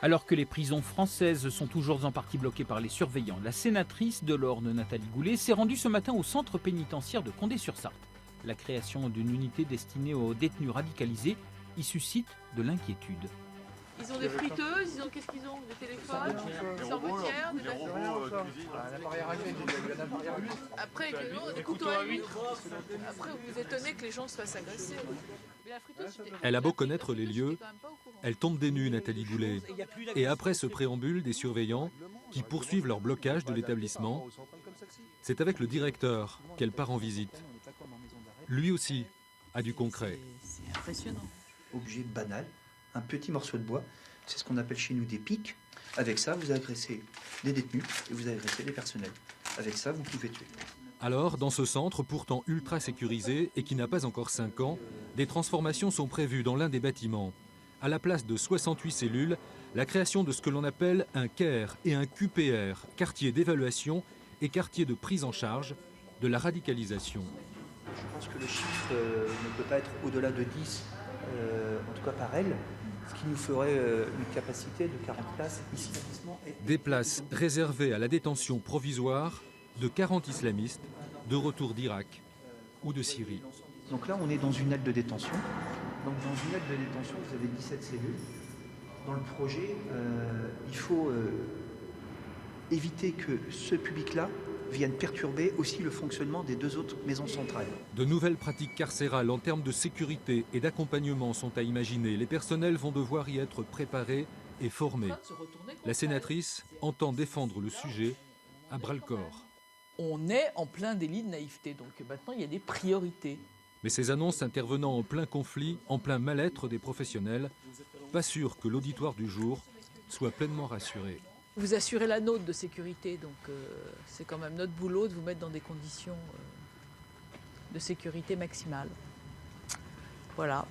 Alors que les prisons françaises sont toujours en partie bloquées par les surveillants, la sénatrice de l'Orne, Nathalie Goulet, s'est rendue ce matin au centre pénitentiaire de Condé-sur-Sarthe. La création d'une unité destinée aux détenus radicalisés y suscite de l'inquiétude. Ils ont des friteuses, qu'est-ce qu'ils ont? Des téléphones, des sorbetières, des après, des couteaux à huile. Après, vous vous étonnez que les gens se fassent agresser. Mais la friteuse, elle a beau connaître les lieux, elle tombe des nues, Nathalie Goulet. Et après ce préambule des surveillants qui poursuivent leur blocage de l'établissement, c'est avec le directeur qu'elle part en visite. Lui aussi a du concret. C'est impressionnant. Objet banal. Un petit morceau de bois, c'est ce qu'on appelle chez nous des pics. Avec ça, vous agressez des détenus et vous agressez les personnels. Avec ça, vous pouvez tuer. Alors, dans ce centre, pourtant ultra sécurisé et qui n'a pas encore 5 ans, des transformations sont prévues dans l'un des bâtiments. À la place de 68 cellules, la création de ce que l'on appelle un CARE et un QPR, quartier d'évaluation et quartier de prise en charge de la radicalisation. Je pense que le chiffre ne peut pas être au-delà de 10, en tout cas par elle. Ce qui nous ferait une capacité de 40 places ici. Des places réservées à la détention provisoire de 40 islamistes de retour d'Irak ou de Syrie. Donc là, on est dans une aile de détention. Donc dans une aile de détention, vous avez 17 cellules. Dans le projet, il faut éviter que ce public-là vienne perturber aussi le fonctionnement des 2 autres maisons centrales. De nouvelles pratiques carcérales en termes de sécurité et d'accompagnement sont à imaginer. Les personnels vont devoir y être préparés et formés. La sénatrice entend défendre le sujet à bras-le-corps. On est en plein délit de naïveté, donc maintenant il y a des priorités. Mais ces annonces intervenant en plein conflit, en plein mal-être des professionnels, pas sûr que l'auditoire du jour soit pleinement rassuré. Vous assurez la nôtre de sécurité, donc c'est quand même notre boulot de vous mettre dans des conditions de sécurité maximale. Voilà.